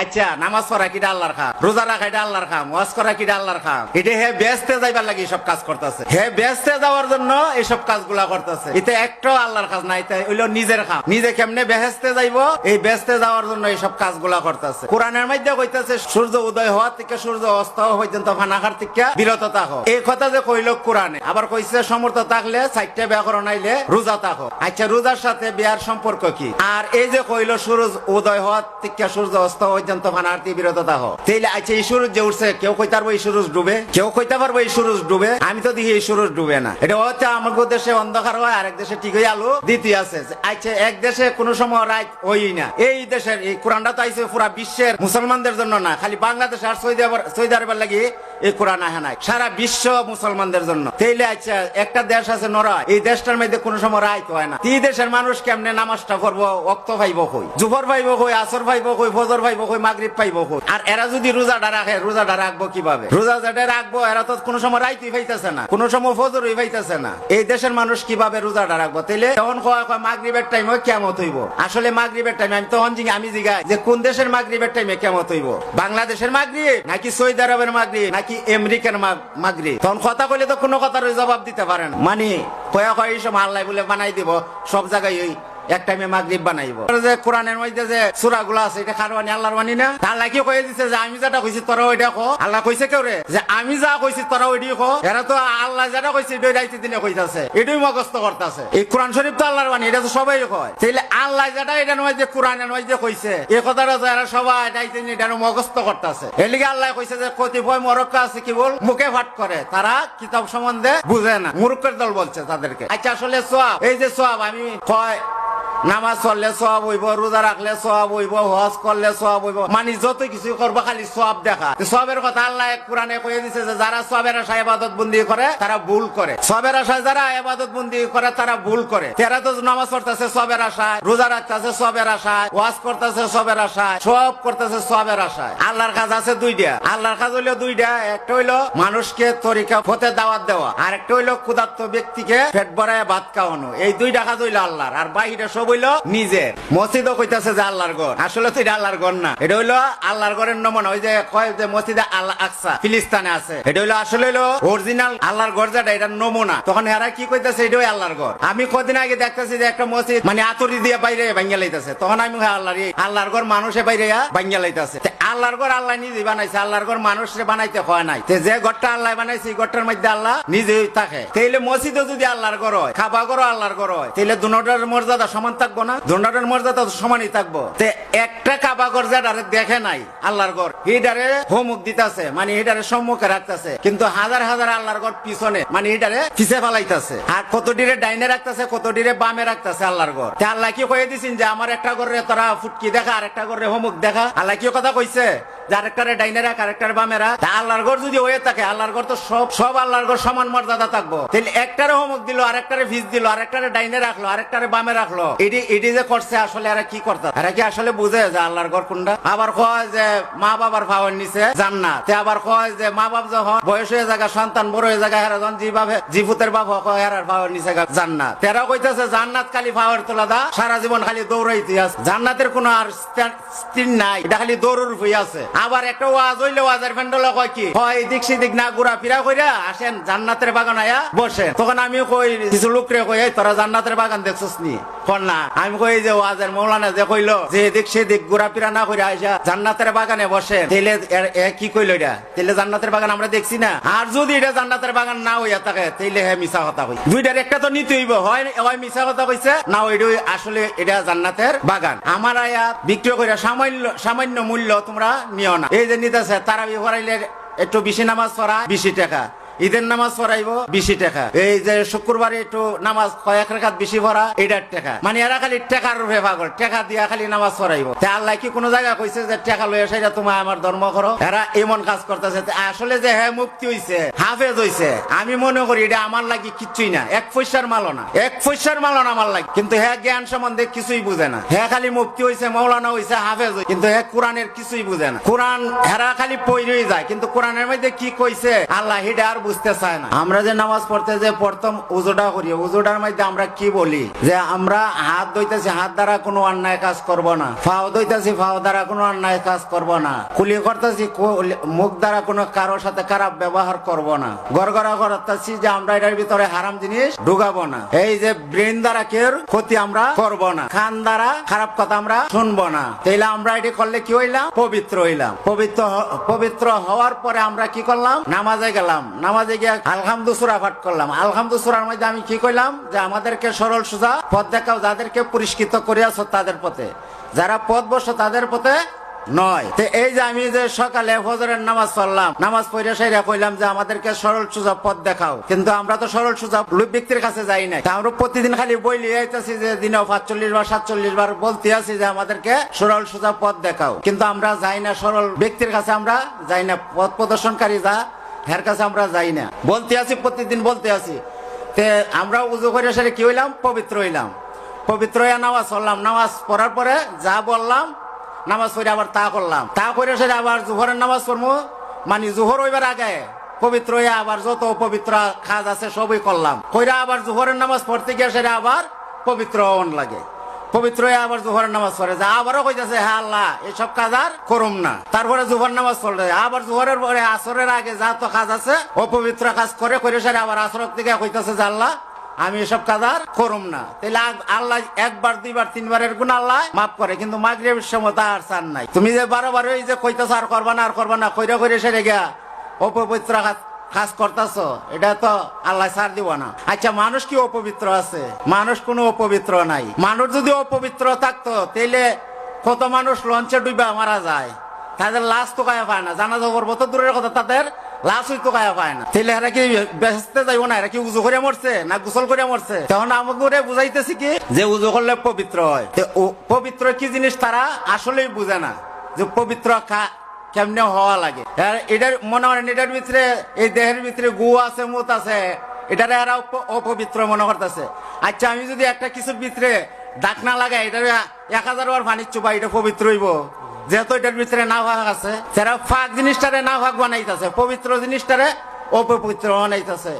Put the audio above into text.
আচ্ছা নামাজ পড়া কিটা আল্লাহর কাম, রোজা রাখা এটা আল্লাহর কাম, ওয়াজ করা কিটা আল্লাহর কাম। এটা হে ব্যস্তে যাইবার লাগি সব কাজ করতেছে, হে ব্যস্তে যাওয়ার জন্য এইসব কাজগুলা করতেছে। এটা একটাও আল্লাহর কাজ না, এটা হইলো নিজের কাম। নিজে কেমনে বেহেস্তে যাইবো এই ব্যস্তে যাওয়ার জন্য এইসব কাজগুলা করতেছে। কোরআনের মধ্যে কইতাছে সূর্য উদয় হওয়া থেকে সূর্য অস্ত পর্যন্ত ফানাখার থেকে বিরত থাকো, এই কথা যে কইল কোরআনে। আবার কইছে সমর্থ থাকলে 4টা ব্যাকরণ আইলে রোজা থাকো। আচ্ছা রোজার সাথে বিয়ার সম্পর্ক কি? আর এই যে কইল সূর্য উদয় হওয়া থেকে সূর্য অস্ত পর্যন্ত ফানার থেকে বিরত থাকো, তাইলে আচ্ছা এই সূর্য যে উঠছে কেউ কইতে পারবো এই সূর্য ডুবে? কেউ কইতে পারবো এই সূর্য ডুবে? আমি তো দেখি এই সূর্য ডুবে না। এটা হচ্ছে আমাদের দেশে অন্ধকার হয়, আরেক দেশে ঠিক হয়ে আলো দ্বিতীয় আছে। আচ্ছা এক দেশে কোনো সময় রাত হই না। এই দেশের এই কোরআনটা তো আইছে পুরা বিশ্বের মুসলমানদের জন্য না, খালি বাংলাদেশ আর সৌদি আরবের লাগি এই কোরআন আহে নাই, সারা বিশ্ব মুসলমানদের জন্য। তাইলে আচ্ছা একটা দেশ আছে নরা, এই দেশটার মধ্যে কোনো সময় রাত হয় না। এই দেশের মানুষ কেমনে নামাজটা করবো? ওয়াক্ত পাইব কই? জুহর পাইব কই? আসর পাইব কই? ফজর পাইব কই? মাগরিব পাইব কই? আর এরা যদি রোজাটা রাখে, রোজাটা রাখবো কিভাবে? রোজা যেটা রাখবো এরা তো কোনো সময় রাইতই পাইতেছে না, কোনো সময় ফজরই পাইতেছে না। এই দেশের মানুষ কিভাবে রোজাটা রাখবো? তাইলে তখন কয় মাগরিবের টাইমে কিয়ামত হইব। আসলে মাগরিবের টাইমে আমি তখন আমি জিগাই যে কোন দেশের মাগরিবের টাইমে কিয়ামত হইব? বাংলাদেশের মাগরিব নাকি সৌদি আরবের মাগরিব নাকি আমেরিকার মাগরিব? তখন কথা কইলে তো কোনো কথার জবাব দিতে পারেন। মানে কয়া কয় সব আল্লাহ বলে বানাই দিব সব জায়গায় ওই এক টাইমে মাগরিব বানাইব। যে কোরআনের মধ্যে যে সূরাগুলো আছে এটা কার বাণী? আল্লাহর বাণী না? আল্লাহ কি কয়ে দিছে যে আমি যেটা কইছি তোরা ওইটা কো? আল্লাহ কইছে কেউ রে যে আমি যা কইছি তোরা ওইটাই কো? এরা তো আল্লাহ যেটা কইছে এটাই রাইতে দিনে কইতাছে, এটাই মুখস্থ করতেছে। এই কোরআন শরীফ তো আল্লাহর বাণী, এটা তো সবাই কয়। তাইলে আল্লাহ যেটা এটা নয় যে কোরআনের মধ্যে কইছে এই কথাটা তো এরা সবাই রাইতে দিনে এটা মুখস্থ করতেছে। এর লিগে আল্লাহ কইছে যে কতিপয় মরক্কা আছে কি বল মুখে ফাট করে, তারা কিতাব সম্বন্ধে বুঝে না, মূর্খের দল বলছে তাদেরকে। আচ্ছা আসলে সওয়াব, এই যে সওয়াব আমি কয় নামাজ পড়লে সওয়াব হইব, রোজা রাখলে সওয়াব হইব, হজ করলে সওয়াব হইব, মানে যত কিছু করবো খালি সওয়াব দেখা। সওয়াবের কথা আল্লাহ কোরআনে কয়ে দিছে যে যারা সওয়াবের আশায় ইবাদত বন্দি করে তারা ভুল করে। সওয়াবের আশায় যারা ইবাদত বন্দি করে তারা ভুল করে। তারা তো নামাজ পড়তেছে সওয়াবের আশায়, রোজা রাখতেছে সওয়াবের আশায়, ওয়াজ করতেছে সওয়াবের আশায়, সব করতেছে সওয়াবের আশায়। আল্লাহর কাজ আছে দুইটা। আল্লাহর কাজ হইলো দুইটা, একটা হইলো মানুষকে তরিকা পথে দাওয়াত দেওয়া, আর একটা হইলো ক্ষুধার্ত ব্যক্তিকে পেট ভরায় ভাত খাওয়ানো। এই দুইটা কাজ হইলো আল্লাহর। আর বাহিরে সব হইলো নিজে। মসজিদও কইতাছে যে আল্লাহর ঘর, আসলে তো এটা আল্লাহর ঘর না, এটা হইলো আল্লাহর ঘরের নমুনা। ওই যে কয় যে মসজিদে আল আকসা ফিলিস্তিনে আছে, এটা হইলো আসলে হইলো অরিজিনাল আল্লাহর ঘর, যেটা এটা নমুনা। তখন এরা কি কইতাছে এটাই আল্লাহর ঘর। আমি কদিন আগে দেখতেছি যে একটা মসজিদ মানে আতরি দিয়ে বাইরে ভাঙ্গা লাইতাছে, তখন আমি আল্লাহর ঘর মানুষে বাইরে ভাঙ্গা লাইতাছে। আল্লাহর ঘর আল্লাহ নিজে বানাইছে, আল্লাহর ঘর মানুষে বানাইতে হয় নাই। যে ঘরটা আল্লাহ বানাইছে এই ঘরটার মধ্যে আল্লাহ নিজেই থাকে। তাইলে মসজিদও যদি আল্লাহর ঘর হয়, খাবা ঘরও আল্লাহর ঘর হয়, তাইলে দুটোটার মর্যাদা সমান থাকবো না? দুটোটার মর্যাদা সমানই থাকবো। একটা কাবা ঘর যেটারে দেখে নাই আল্লাহর ঘর, এটারে হোমুখ দিতেছে, মানে এটারে সম্মুখে রাখতেছে, কিন্তু হাজার হাজার আল্লাহর ঘর পিছনে, মানে এটারে পিছে ফেলাইতেছে। আর কতটিরে ডাইনে রাখতেছে, কতটিরে বামে রাখতেছে আল্লাহর ঘর। আল্লাহ কি কয়ে দিছেন যে আমার একটা ঘরে তোরা ফুটকি দেখা, আর একটা ঘরে হোমুখ দেখা? আল্লাহ কি কথা কইছে যে আরেকটারে ডাইনে রাখ, আরেকটারে বামে রাখ? আল্লাহর ঘর যদি হয়ে থাকে, আল্লাহর ঘর তো সব আল্লাহর ঘর সমান মর্যাদা থাকবো। তাহলে একটারে হোমুখ দিল, আরেকটারে ফিস দিল, আরেকটারে ডাইনে রাখলো, আরেকটারে বামে রাখলো। এটি যে করছে আসলে এরা কি করতে? এরা কি আসলে বুঝে যে আল্লাহর ঘর কোনটা? আবার কয় যে মা বাবার পাওয়ার নিচে জান্নাত। আবার কয় যে মা বাপ যখন বয়স হয়ে জায়গা, সন্তান বড় হয়ে জায়গা, হেরা যখন যেভাবে জিভুতের বাপ কয় হেরার পাওয়ার নিচে জান্নাত। তেরা কইতেছে জান্নাত খালি পাওয়ার তোলা দা, সারা জীবন খালি দৌড়াইতে আছে, জান্নাতের কোন আর স্থির নাই, এটা খালি দৌড়ের হয়ে আছে। আবার একটা ওয়াজ হইলে ওয়াজের ফ্যান্ডলা কয় কি হয় এদিক সেদিক না ঘুরা ফিরা কইরা আসেন জান্নাতের বাগান আয়া বসে। তখন আমি কই কিছু লোকরে কই তোরা জান্নাতের বাগান দেখছস নি? কন না। আমি কই যে ওয়াজের মৌলানা যে কইলো যে এদিক সেদিক ঘুরা ফিরা না করে আইসা জান্নাতের বাগানে বসে, তাইলে কি কইলো এটা? তাইলে জান্নাতের বাগান আমরা দেখছি না? আর যদি এটা জান্নাতের বাগান না হইয়া থাকে তাইলে হ্যাঁ মিছা কথা কই। দুইটার একটা তো নিতে হইব, হয় মিছা কথা কইছে না ওইটা আসলে এটা জান্নাতের বাগান। আমার আয়া বিক্রি করে সামান্য মূল্য তোমরা নিও না। এই যে নিতেছে তারাবি পড়াইলে একটু বেশি নামাজ পড়া 20 টাকা, ঈদের নামাজ পড়াইবো 20 টাকা, এই যে শুক্রবারে একটু নামাজ কয়েক রাকাত বেশি পড়া 8 টাকা। মানে এরা খালি টাকার রূপে পাগল, টাকা দিয়া খালি নামাজ পড়াইবো। আল্লাহ কি কোন জায়গা কইছে যে টাকা লইয়া সেটা তোমার আমার ধর্ম করো? এরা এমন কাজ করতেছে। আসলে যে হ্যাঁ মুক্তি হইছে, হাফেজ হইছে, আমি মনে করি এটা আমার লাগি কিচ্ছুই না, 1 পয়সার মালও না, 1 পয়সার মালও না আমার লাগে। কিন্তু হ্যাঁ জ্ঞান সম্বন্ধে কিছুই বুঝে না। হ্যাঁ খালি মুক্তি হইছে, মৌলানা হইছে, হাফেজ হইছে, কিন্তু হ্যাঁ কোরআনের কিছুই বুঝে না। কোরআন হেরা খালি পড়েই যায়, কিন্তু কোরআনের মধ্যে কি কইছে আল্লাহ হিডা আর বুঝতে চায় না। আমরা যে নামাজ পড়তে যে প্রথম উজুটা করি, উজুটার মধ্যে আমরা কি বলি যে আমরা হাত ধুইতেছি, হাত দ্বারা কোনো অন্যায় কাজ করব না, ফাও ধুইতেছি, ফাও দ্বারা কোনো অন্যায় কাজ করব না, কুলি করতেছি, মুখ দ্বারা কোনো কারোর সাথে খারাপ ব্যবহার করব না, গড়গড়া করতেছি যে আমরা এটার ভিতরে হারাম জিনিস ঢুকাবো না, এই যে ব্রেন দ্বারা কেউ ক্ষতি আমরা করব না, কান দ্বারা খারাপ কথা আমরা শুনবো না। তাইলে আমরা এটি করলে কি হইলাম? পবিত্র হইলাম। পবিত্র হওয়ার পরে আমরা কি করলাম? নামাজে গেলাম। নামাজে গিয়ে আলহামদু সূরা পাঠ করলাম। আলহামদু সূরার মধ্যে আমি কি কইলাম? যে আমাদেরকে সরল সোজা পথ দেখাও, যাদেরকে পুরস্কৃত করিয়াছ তাদের পথে, যারা পথ বসো তাদের পথে নয়। তো এই যে আমি যে সকালে ফজরের নামাজ পড়লাম, নামাজ পড়ে সেরা কইলাম যে আমাদেরকে সরল সোজা পথ দেখাও, কিন্তু আমরা তো সরল সোজা লোক ব্যক্তির কাছে যাই নাই। আমরা প্রতিদিন খালি বই লিয়ে আইতেছি যে দিনে 45 বার 47 বার বলতে আছি যে আমাদেরকে সরল সোজা পথ দেখাও, কিন্তু আমরা যাই না সরল ব্যক্তির কাছে, আমরা যাই না পথ প্রদর্শনকারী যা হের কাছে আমরা যাই না। বলতে আছি, প্রতিদিন বলতে আছি। তে আমরা উজু করে সেরে কি হইলাম? পবিত্র হইলাম। পবিত্র হইয়া নামাজ পড়লাম। নামাজ পড়ার পরে যা বললাম, নামাজ পড়ে আবার তা করলাম। তা করে সেটা আবার জোহরের নামাজ পড়বো, মানে জোহর হইবার আগে পবিত্র হইয়া আবার যত পবিত্র কাজ আছে সবই করলাম। কইরা আবার জোহরের নামাজ পড়তে গিয়ে সেটা আবার পবিত্র হওয়ান লাগে। পবিত্র হয়ে আবার জোহরের নামাজ পড়ে যায়, আবারও কইতাছে হ্যাঁ আল্লাহ এসব কাজ আর করুম না। তারপরে জোহর নামাজ পড়ে আবার জোহরের পরে আসরের আগে যা তো কাজ আছে অপবিত্র কাজ করে সেটা আবার আসরের থেকে কইতাছে যে আল্লাহ আমি এসব কাজ আর করুম না। তাহলে আল্লাহ একবার দুইবার তিনবারের গুণ আল্লাহ মাফ করে, কিন্তু মাগরিবের সময় তা আর চান নাই। তুমি যে বারবার ওই যে কইতাছ আর করবা না আর করবা না, কইরে সেরে গিয়া অপবিত্র কাজ করতেছ, এটা তো আল্লাহ ছাড় দিব না। আচ্ছা, মানুষ কি অপবিত্র আছে? মানুষ কোনো অপবিত্র নাই। মানুষ যদি অপবিত্র থাকতো তাহলে কত মানুষ লঞ্চে ডুবা মারা যায়, তাদের লাশ তো কায়া পায় না, জানাজা করবো তো দূরের কথা, তাদের লাশ তো কায়া পায় না। তাহলে এরা কি বেহেশতে যাইব না? এরা কি উজু করে মরছে না গোসল করে মরছে? তখন আমাকে বুঝাইতেছি কি যে উজু করলে পবিত্র হয়। পবিত্র কি জিনিস তারা আসলেই বুঝে না, যে পবিত্র কেমনে হওয়া লাগে। এটার মনে করেন এটার ভিতরে, এই দেহের ভিতরে গু আছে, মুত আছে, এটারে এরা অপবিত্র মনে করতেছে। আচ্ছা, আমি যদি একটা কিছুর ভিতরে ডাক না লাগাই, এটা 1000 বার পানির চুপা, এটা পবিত্র হইব? যেহেতু এটার ভিতরে না ভাগ আছে, যারা ফাঁক জিনিসটারে না ভাগ বানাইতেছে, পবিত্র জিনিসটারে অপবিত্র বানাইতেছে।